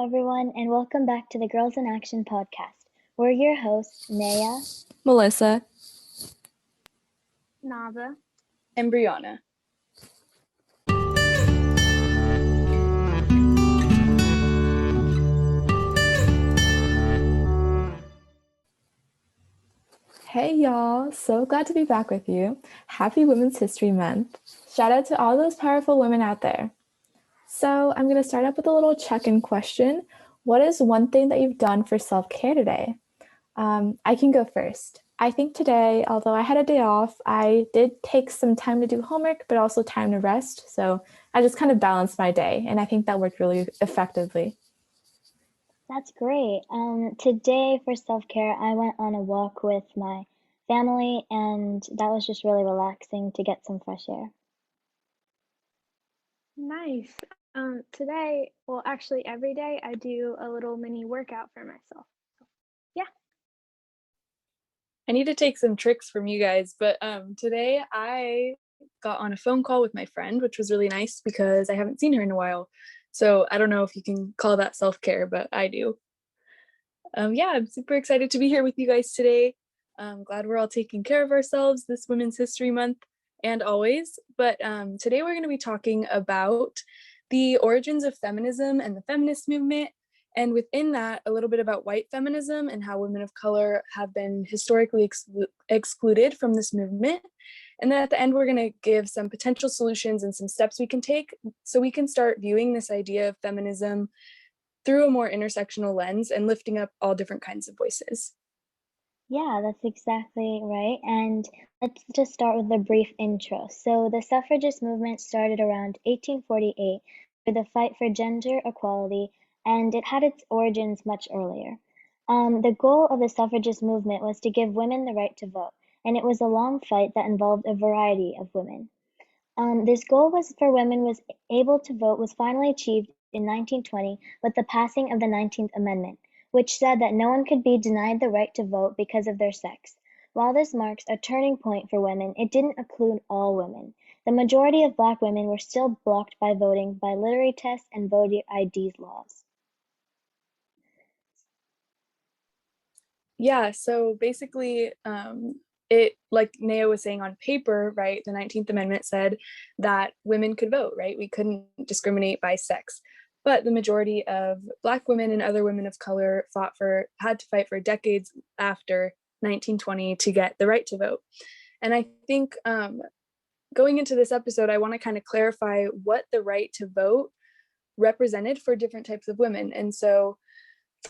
everyone, and welcome back to the Girls in Action podcast. We're your hosts, Naya, Melissa, Nava, and Brianna. hey y'all, so glad to be back with you. Happy Women's History Month. Shout out to all those powerful women out there. So I'm going to start up with a little check-in question. What is one thing that you've done for self-care today? I can go first. I think today, although I had a day off, I did take some time to do homework, but also time to rest. So I just kind of balanced my day, and I think that worked really effectively. That's great. Today for self-care, I went on a walk with my family, and that was just really relaxing to get some fresh air. nice. Today, well, actually, every day I do a little mini workout for myself. Yeah. I need to take some tricks from you guys, but today I got on a phone call with my friend, which was really nice because I haven't seen her in a while. So I don't know if you can call that self-care, but I do. Yeah, I'm super excited to be here with you guys today. I'm glad we're all taking care of ourselves this Women's History Month and always. But today we're going to be talking about the origins of feminism and the feminist movement. And within that, a little bit about white feminism and how women of color have been historically excluded from this movement. And then at the end, we're going to give some potential solutions and some steps we can take so we can start viewing this idea of feminism through a more intersectional lens and lifting up all different kinds of voices. Yeah, that's exactly right. And let's just start with a brief intro. So the suffragist movement started around 1848 with a fight for gender equality, and it had its origins much earlier. The goal of the suffragist movement was to give women the right to vote, and it was a long fight that involved a variety of women. This goal was for women was able to vote was finally achieved in 1920 with the passing of the 19th Amendment, which said that no one could be denied the right to vote because of their sex. While this marks a turning point for women, it didn't include all women. The majority of Black women were still blocked by voting by literary tests and voter ID laws. Yeah, so basically, it, like Naya was saying, on paper, right, the 19th Amendment said that women could vote, right? We couldn't discriminate by sex. But the majority of Black women and other women of color had to fight for decades after 1920 to get the right to vote. And I think going into this episode, I want to kind of clarify what the right to vote represented for different types of women. And so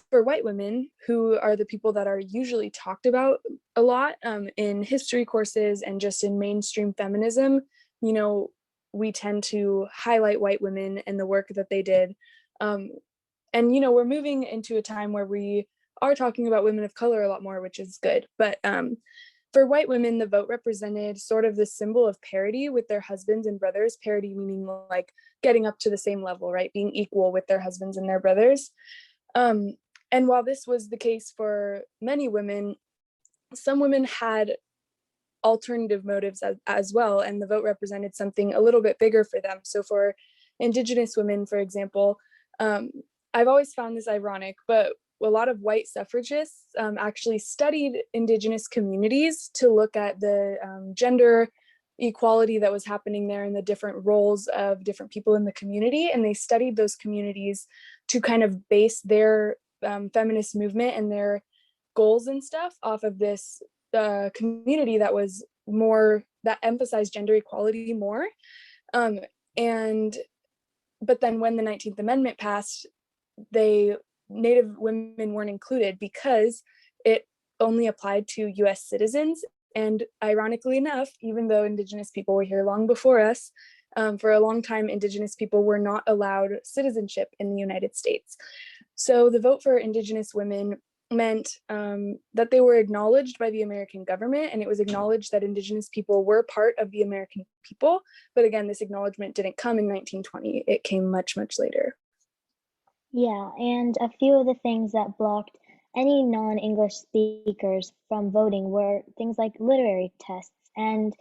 for white women, who are the people that are usually talked about a lot in history courses and just in mainstream feminism, we tend to highlight white women and the work that they did. And, we're moving into a time where we are talking about women of color a lot more, which is good. But for white women, the vote represented sort of the symbol of parity with their husbands and brothers. Parity meaning like getting up to the same level, right? Being equal with their husbands and their brothers. And while this was the case for many women, some women had alternative motives as well, and the vote represented something a little bit bigger for them. So for Indigenous women, for example, I've always found this ironic, but a lot of white suffragists actually studied Indigenous communities to look at the gender equality that was happening there and the different roles of different people in the community. And they studied those communities to kind of base their feminist movement and their goals and stuff off of this community that was more, that emphasized gender equality more. But then when the 19th Amendment passed, Native women weren't included because it only applied to US citizens. And ironically enough, even though Indigenous people were here long before us, for a long time, Indigenous people were not allowed citizenship in the United States. So the vote for Indigenous women meant that they were acknowledged by the American government, and it was acknowledged that Indigenous people were part of the American people. But again, this acknowledgement didn't come in 1920. It came much, much later. Yeah, and a few of the things that blocked any non-English speakers from voting were things like literary tests, and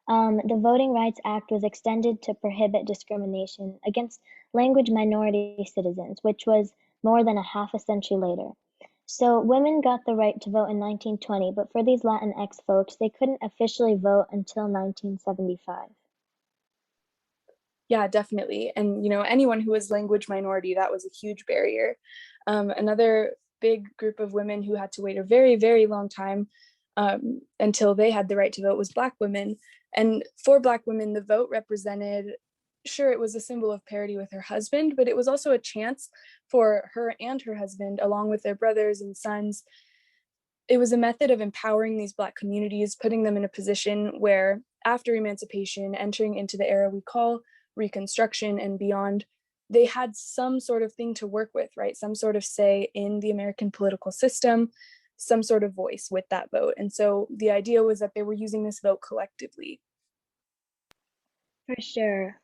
the Voting Rights Act was extended to prohibit discrimination against language minority citizens, which was more than a half a century later. So women got the right to vote in 1920, but for these Latinx folks, they couldn't officially vote until 1975. Yeah, definitely. And, anyone who was language minority, that was a huge barrier. Another big group of women who had to wait a very, very long time until they had the right to vote was Black women. And for Black women, the vote represented, sure, it was a symbol of parity with her husband, but it was also a chance for her and her husband, along with their brothers and sons. It was a method of empowering these Black communities, putting them in a position where, after emancipation, entering into the era we call Reconstruction and beyond, they had some sort of thing to work with, right? Some sort of say in the American political system, some sort of voice with that vote. And so the idea was that they were using this vote collectively. For sure.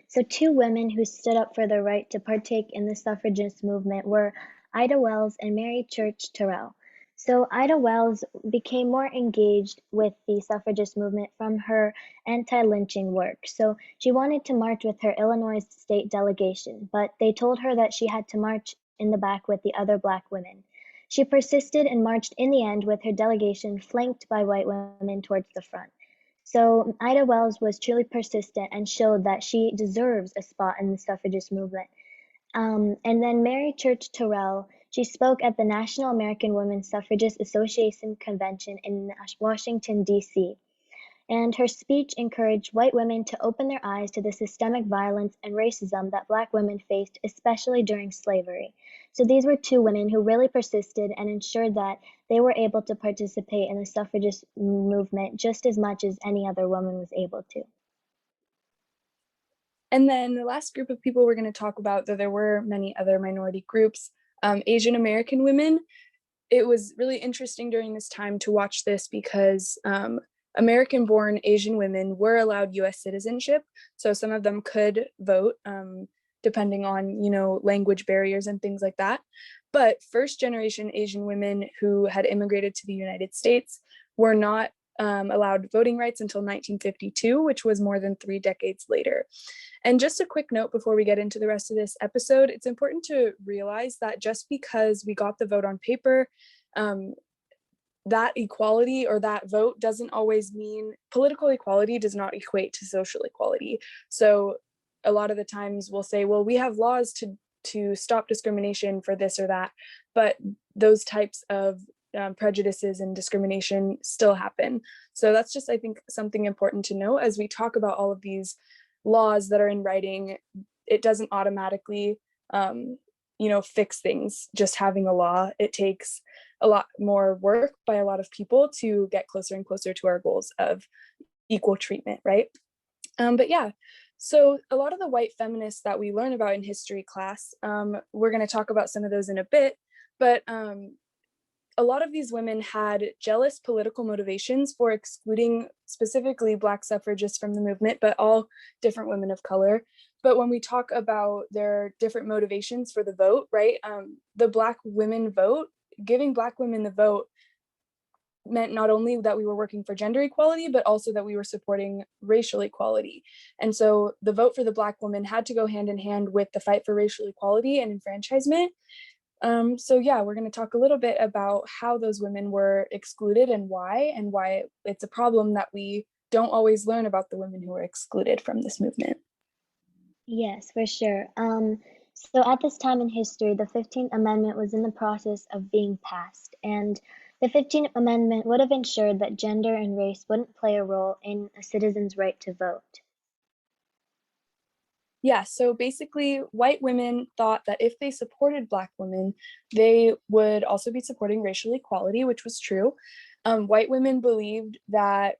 So two women who stood up for their right to partake in the suffragist movement were Ida Wells and Mary Church Tyrell. So Ida Wells became more engaged with the suffragist movement from her anti-lynching work. So she wanted to march with her Illinois state delegation, but they told her that she had to march in the back with the other Black women. She persisted and marched in the end with her delegation flanked by white women towards the front. So Ida Wells was truly persistent and showed that she deserves a spot in the suffragist movement. And then Mary Church Tyrell, she spoke at the National American Women's Suffragist Association Convention in Washington, D.C. And her speech encouraged white women to open their eyes to the systemic violence and racism that Black women faced, especially during slavery. So these were two women who really persisted and ensured that they were able to participate in the suffragist movement just as much as any other woman was able to. And then the last group of people we're going to talk about, though there were many other minority groups, Asian American women. It was really interesting during this time to watch this because American-born Asian women were allowed U.S. citizenship. So some of them could vote, depending on, language barriers and things like that. But first-generation Asian women who had immigrated to the United States were not allowed voting rights until 1952, which was more than 3 decades later. And just a quick note before we get into the rest of this episode, it's important to realize that just because we got the vote on paper, that equality or that vote doesn't always mean political equality does not equate to social equality. So a lot of the times we'll say, well, we have laws to stop discrimination for this or that, but those types of prejudices and discrimination still happen. So that's just, I think, something important to know as we talk about all of these laws that are in writing. It doesn't automatically, fix things. Just having a law, it takes a lot more work by a lot of people to get closer and closer to our goals of equal treatment, right? But yeah, so a lot of the white feminists that we learn about in history class, we're going to talk about some of those in a bit, but a lot of these women had jealous political motivations for excluding specifically Black suffragists from the movement, but all different women of color. But when we talk about their different motivations for the vote, right, the Black women vote, giving Black women the vote meant not only that we were working for gender equality, but also that we were supporting racial equality. And so the vote for the Black woman had to go hand in hand with the fight for racial equality and enfranchisement. So yeah, we're going to talk a little bit about how those women were excluded and why it's a problem that we don't always learn about the women who were excluded from this movement. Yes, for sure. So at this time in history, the 15th Amendment was in the process of being passed, and the 15th Amendment would have ensured that gender and race wouldn't play a role in a citizen's right to vote. Yeah, so basically, white women thought that if they supported Black women, they would also be supporting racial equality, which was true. White women believed that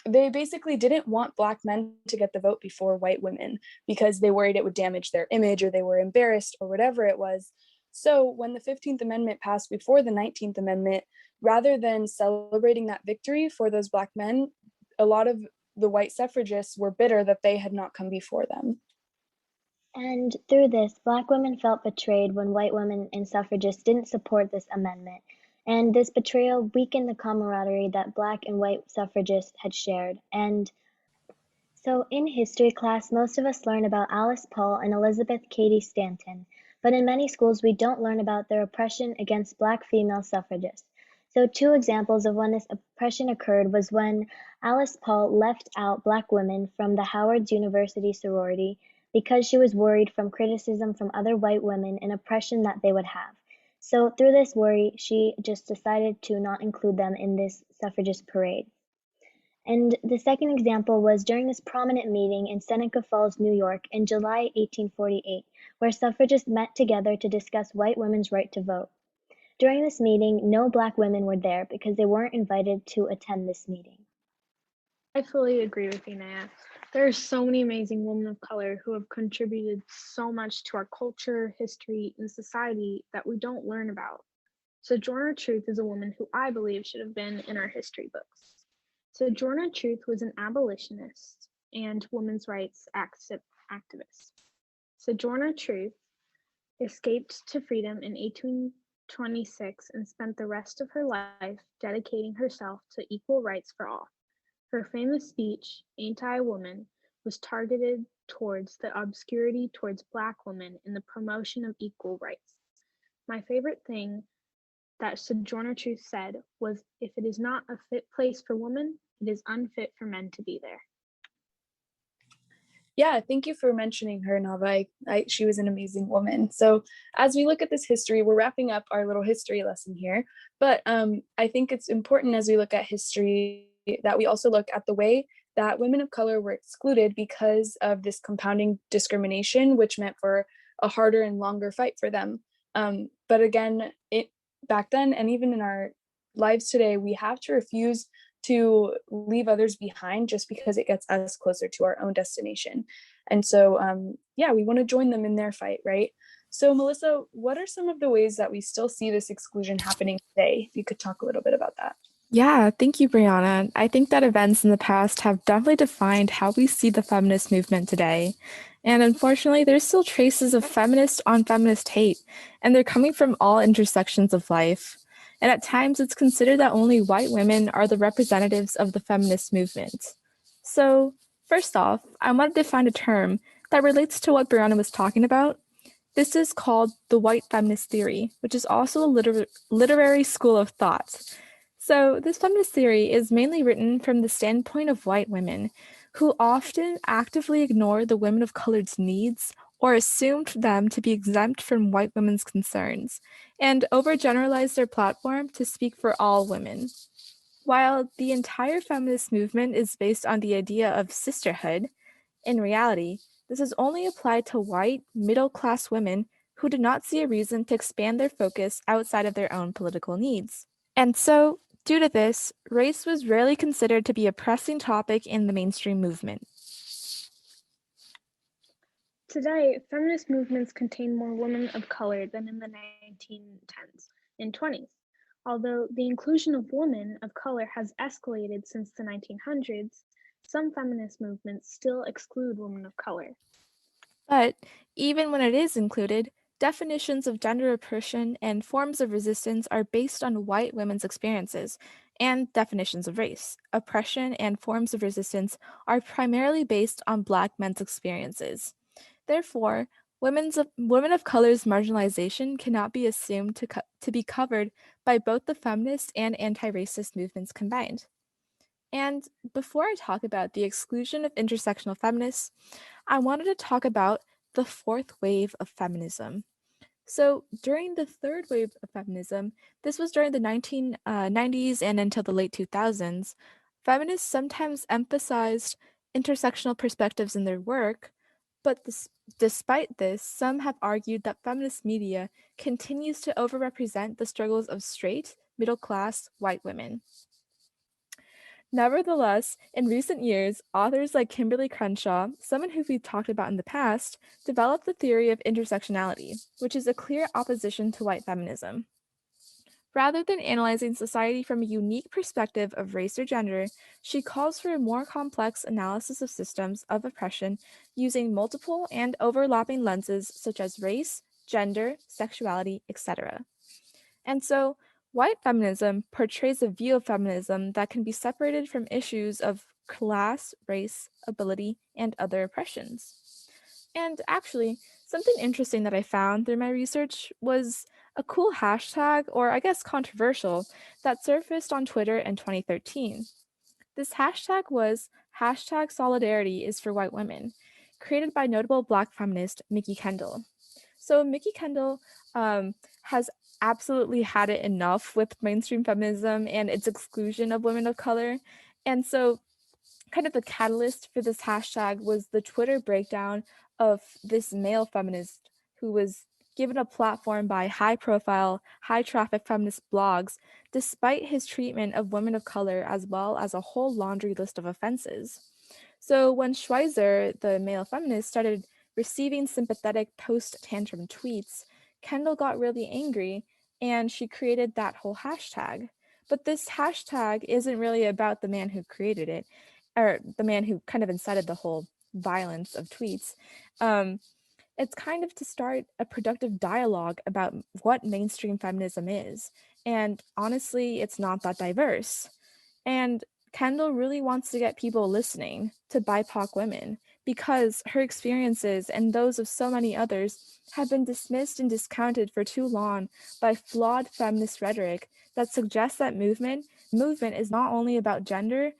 they basically didn't want Black men to get the vote before white women because they worried it would damage their image or they were embarrassed or whatever it was. So when the 15th Amendment passed before the 19th Amendment, rather than celebrating that victory for those Black men, a lot of the white suffragists were bitter that they had not come before them. And through this, Black women felt betrayed when white women and suffragists didn't support this amendment. And this betrayal weakened the camaraderie that Black and white suffragists had shared. And so in history class, most of us learn about Alice Paul and Elizabeth Cady Stanton. but in many schools we don't learn about their oppression against Black female suffragists. So two examples of when this oppression occurred was when Alice Paul left out Black women from the Howard University sorority because she was worried from criticism from other white women and oppression that they would have. So through this worry, she just decided to not include them in this suffragist parade. And the second example was during this prominent meeting in Seneca Falls, New York in July 1848, where suffragists met together to discuss white women's right to vote. During this meeting, no Black women were there because they weren't invited to attend this meeting. I fully agree with you, Naya. There are so many amazing women of color who have contributed so much to our culture, history, and society that we don't learn about. Sojourner Truth is a woman who I believe should have been in our history books. Sojourner Truth was an abolitionist and women's rights activist. Sojourner Truth escaped to freedom in 1826 and spent the rest of her life dedicating herself to equal rights for all. Her famous speech, Ain't I a Woman, was targeted towards the obscurity towards Black women in the promotion of equal rights. My favorite thing that Sojourner Truth said was, "If it is not a fit place for women, it is unfit for men to be there." Yeah, thank you for mentioning her, Nava. She was an amazing woman. So as we look at this history, we're wrapping up our little history lesson here. But I think it's important as we look at history that we also look at the way that women of color were excluded because of this compounding discrimination, which meant for a harder and longer fight for them. But again, back then and even in our lives today, we have to refuse to leave others behind just because it gets us closer to our own destination. And so, yeah, we want to join them in their fight, right? So Melissa, what are some of the ways that we still see this exclusion happening today? If you could talk a little bit about that. Yeah, thank you, Brianna. I think that events in the past have definitely defined how we see the feminist movement today. And unfortunately, there's still traces of feminist on feminist hate, and they're coming from all intersections of life. And at times, it's considered that only white women are the representatives of the feminist movement. So, first off, I want to define a term that relates to what Brianna was talking about. This is called the white feminist theory, which is also a literary school of thought. So, this feminist theory is mainly written from the standpoint of white women who often actively ignore the women of color's needs or assumed them to be exempt from white women's concerns and overgeneralize their platform to speak for all women. While the entire feminist movement is based on the idea of sisterhood, in reality, this is only applied to white, middle-class women who did not see a reason to expand their focus outside of their own political needs. And so, due to this, race was rarely considered to be a pressing topic in the mainstream movement. Today, feminist movements contain more women of color than in the 1910s and 20s. Although the inclusion of women of color has escalated since the 1900s, some feminist movements still exclude women of color. But even when it is included, definitions of gender oppression and forms of resistance are based on white women's experiences, and definitions of race, oppression, and forms of resistance are primarily based on Black men's experiences. Therefore, women of color's marginalization cannot be assumed to be covered by both the feminist and anti-racist movements combined. And before I talk about the exclusion of intersectional feminists, I wanted to talk about the fourth wave of feminism. So during the third wave of feminism, this was during the 1990s and until the late 2000s, feminists sometimes emphasized intersectional perspectives in their work, but despite this, some have argued that feminist media continues to overrepresent the struggles of straight, middle-class, white women. Nevertheless, in recent years, authors like Kimberly Crenshaw, someone who we've talked about in the past, developed the theory of intersectionality, which is a clear opposition to white feminism. Rather than analyzing society from a unique perspective of race or gender, she calls for a more complex analysis of systems of oppression using multiple and overlapping lenses such as race, gender, sexuality, etc. And so, white feminism portrays a view of feminism that can be separated from issues of class, race, ability, and other oppressions. And actually, Something interesting that I found through my research was a cool hashtag, or I guess controversial, that surfaced on Twitter in 2013. This hashtag was hashtag solidarity is for white women, created by notable Black feminist Mikki Kendall. So Mikki Kendall has absolutely had it enough with mainstream feminism and its exclusion of women of color. And so kind of the catalyst for this hashtag was the Twitter breakdown of this male feminist who was given a platform by high profile, high traffic feminist blogs, despite his treatment of women of color as well as a whole laundry list of offenses. So when Schweizer, the male feminist, started receiving sympathetic post tantrum tweets, Kendall got really angry and she created that whole hashtag. But this hashtag isn't really about the man who created it, or the man who kind of incited the whole violence of tweets. Um, it's kind of to start a productive dialogue about what mainstream feminism is. And honestly, it's not that diverse. And Kendall really wants to get people listening to BIPOC women because her experiences and those of so many others have been dismissed and discounted for too long by flawed feminist rhetoric that suggests that movement is not only about gender,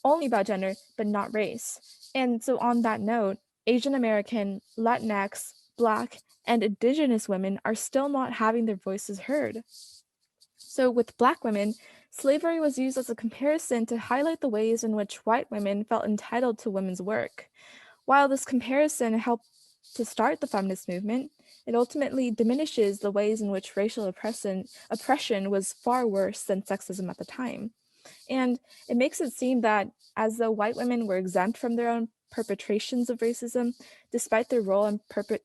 only about gender, but not race. And so on that note, Asian American, Latinx, Black, and Indigenous women are still not having their voices heard. So, with Black women, slavery was used as a comparison to highlight the ways in which white women felt entitled to women's work. While this comparison helped to start the feminist movement, it ultimately diminishes the ways in which racial oppression was far worse than sexism at the time. And it makes it seem that as though white women were exempt from their own perpetrations of racism, despite their role in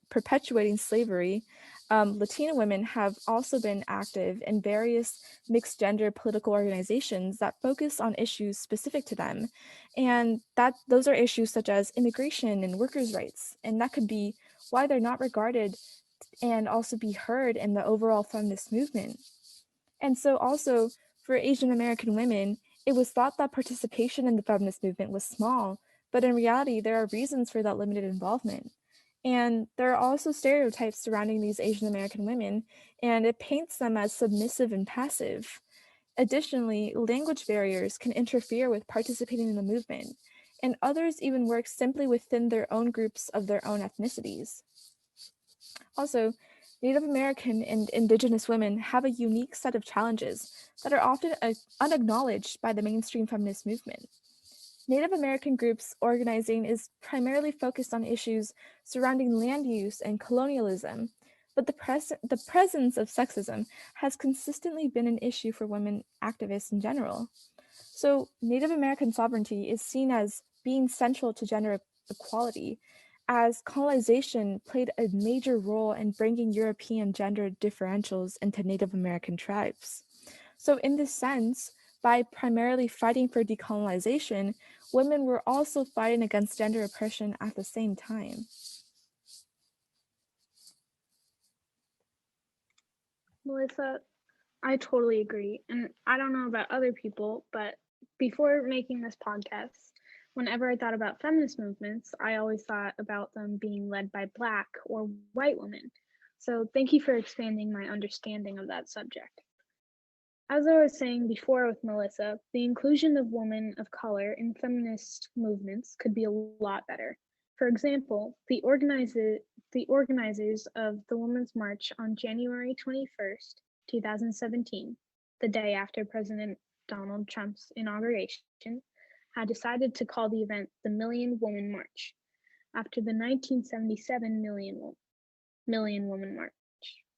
perpetuating slavery, Latina women have also been active in various mixed gender political organizations that focus on issues specific to them. And that those are issues such as immigration and workers' rights. And that could be why they're not regarded and also be heard in the overall feminist movement. And so also for Asian American women, it was thought that participation in the feminist movement was small, but in reality, there are reasons for that limited involvement. And there are also stereotypes surrounding these Asian American women, and it paints them as submissive and passive. Additionally, language barriers can interfere with participating in the movement, and others even work simply within their own groups of their own ethnicities. Also, Native American and Indigenous women have a unique set of challenges that are often unacknowledged by the mainstream feminist movement. Native American groups organizing is primarily focused on issues surrounding land use and colonialism, but the presence of sexism has consistently been an issue for women activists in general. So, Native American sovereignty is seen as being central to gender equality, as colonization played a major role in bringing European gender differentials into Native American tribes. So, in this sense, by primarily fighting for decolonization, women were also fighting against gender oppression at the same time. Melissa, I totally agree. And I don't know about other people, but before making this podcast, whenever I thought about feminist movements, I always thought about them being led by Black or white women. So thank you for expanding my understanding of that subject. As I was saying before with Melissa, the inclusion of women of color in feminist movements could be a lot better. For example, the organizers of the Women's March on January 21st, 2017, the day after President Donald Trump's inauguration, had decided to call the event the Million Woman March, after the 1977 Million Woman March.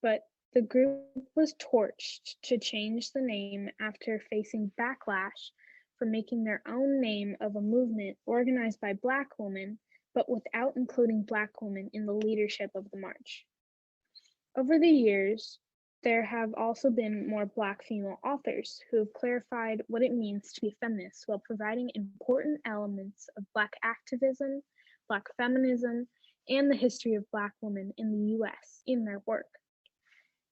But the group was torched to change the name after facing backlash for making their own name of a movement organized by Black women, but without including Black women in the leadership of the march. Over the years, there have also been more Black female authors who have clarified what it means to be feminist while providing important elements of Black activism, Black feminism, and the history of Black women in the US in their work.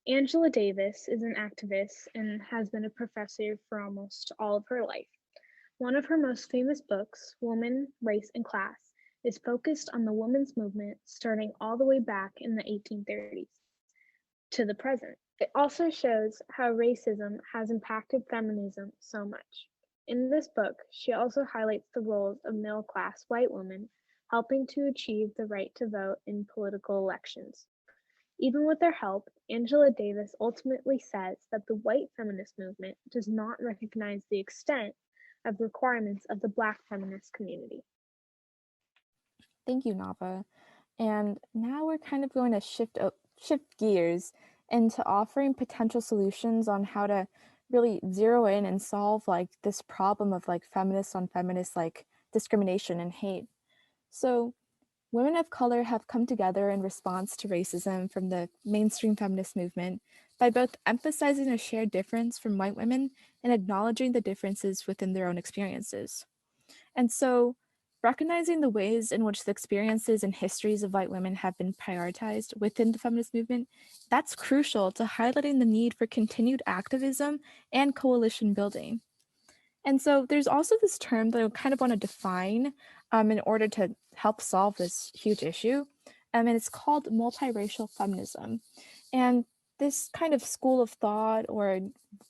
Angela Davis is an activist and has been a professor for almost all of her life. One of her most famous books, Woman, Race, and Class, is focused on the women's movement starting all the way back in the 1830s to the present. It also shows how racism has impacted feminism so much. In this book, she also highlights the roles of middle-class white women helping to achieve the right to vote in political elections. Even with their help, Angela Davis ultimately says that the white feminist movement does not recognize the extent of requirements of the Black feminist community. Thank you, Nava. And now we're kind of going to shift gears into offering potential solutions on how to really zero in and solve like this problem of like feminist on feminist like discrimination and hate. So women of color have come together in response to racism from the mainstream feminist movement by both emphasizing a shared difference from white women and acknowledging the differences within their own experiences. And so, recognizing the ways in which the experiences and histories of white women have been prioritized within the feminist movement, that's crucial to highlighting the need for continued activism and coalition building. And so there's also this term that I kind of want to define in order to help solve this huge issue. And it's called multiracial feminism. And this kind of school of thought or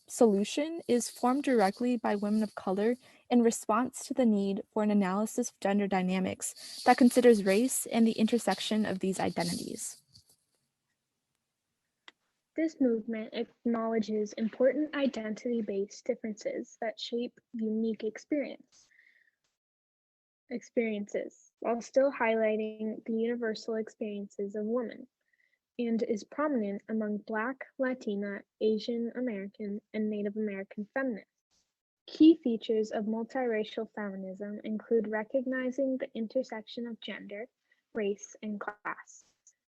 solution is formed directly by women of color in response to the need for an analysis of gender dynamics that considers race and the intersection of these identities. This movement acknowledges important identity-based differences that shape unique experiences, while still highlighting the universal experiences of women, and is prominent among Black, Latina, Asian American, and Native American feminists. Key features of multiracial feminism include recognizing the intersection of gender, race, and class,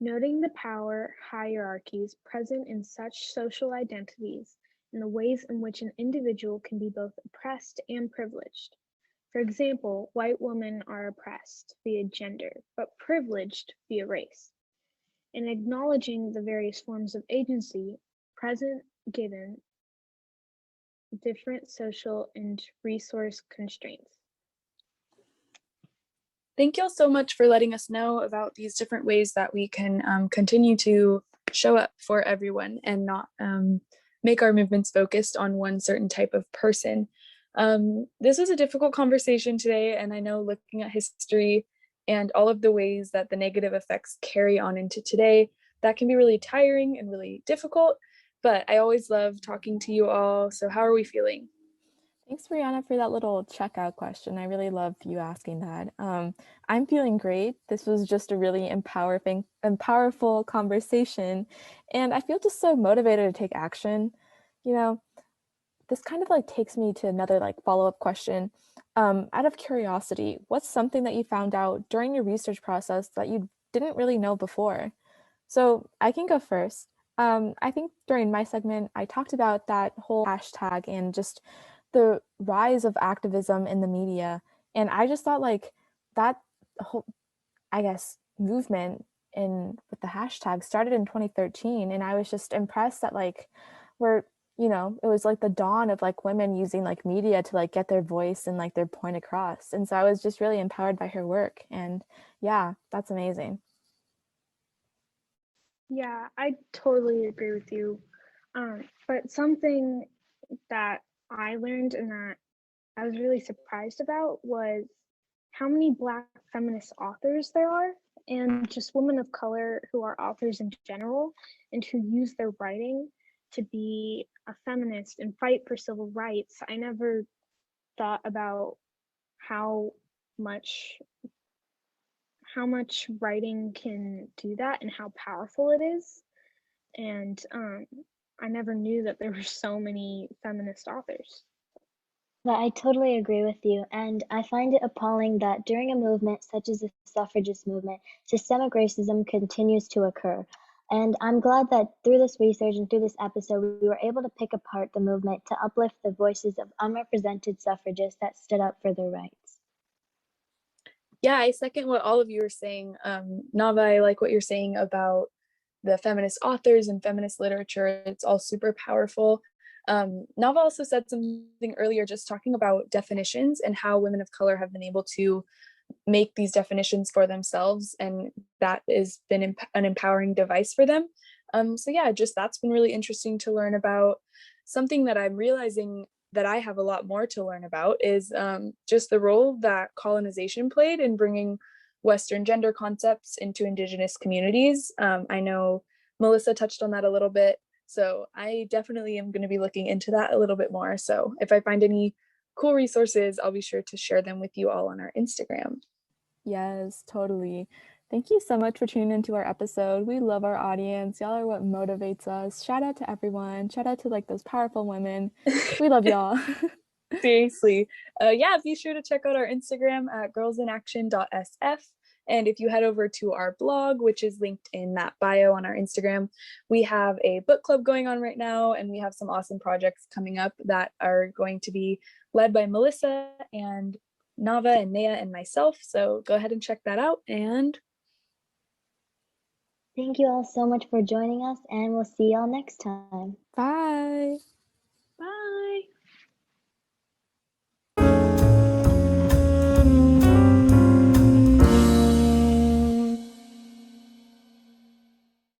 noting the power hierarchies present in such social identities and the ways in which an individual can be both oppressed and privileged. For example, white women are oppressed via gender, but privileged via race, and acknowledging the various forms of agency present given different social and resource constraints. Thank you all so much for letting us know about these different ways that we can continue to show up for everyone and not make our movements focused on one certain type of person. This was a difficult conversation today, and I know looking at history and all of the ways that the negative effects carry on into today, that can be really tiring and really difficult, but I always love talking to you all. So how are we feeling? Thanks, Brianna, for that little checkout question. I really love you asking that. I'm feeling great. This was just a really powerful conversation, and I feel just so motivated to take action. You know, this kind of like takes me to another like follow-up question. Out of curiosity, what's something that you found out during your research process that you didn't really know before? So I can go first. I think during my segment, I talked about that whole hashtag and just the rise of activism in the media. And I just thought like that whole, I guess, movement in with the hashtag started in 2013. And I was just impressed that like we're, it was like the dawn of like women using like media to like get their voice and like their point across. And so I was just really empowered by her work. And yeah, that's amazing. Yeah, I totally agree with you. But something that I learned and that I was really surprised about was how many Black feminist authors there are, and just women of color who are authors in general and who use their writing to be a feminist and fight for civil rights. I never thought about how much how much writing can do that and how powerful it is. And I never knew that there were so many feminist authors. But I totally agree with you, and I find it appalling that during a movement such as the suffragist movement, systemic racism continues to occur. And I'm glad that through this research and through this episode, we were able to pick apart the movement to uplift the voices of unrepresented suffragists that stood up for their rights. Yeah, I second what all of you are saying. Nava, I like what you're saying about the feminist authors and feminist literature. It's all super powerful. Nava also said something earlier, just talking about definitions and how women of color have been able to make these definitions for themselves, and that has been an empowering device for them. So yeah, just that's been really interesting to learn about. Something that I'm realizing that I have a lot more to learn about is just the role that colonization played in bringing Western gender concepts into Indigenous communities. I know Melissa touched on that a little bit, so I definitely am going to be looking into that a little bit more. So if I find any cool resources, I'll be sure to share them with you all on our Instagram. Yes, totally. Thank you so much for tuning into our episode. We love our audience. Y'all are what motivates us. Shout out to everyone. Shout out to like those powerful women. We love y'all. Seriously. Yeah, be sure to check out our Instagram at girlsinaction.sf. And if you head over to our blog, which is linked in that bio on our Instagram, we have a book club going on right now, and we have some awesome projects coming up that are going to be led by Melissa and Nava and Naya and myself. So go ahead and check that out. And Thank you all so much for joining us, and we'll see y'all next time. Bye.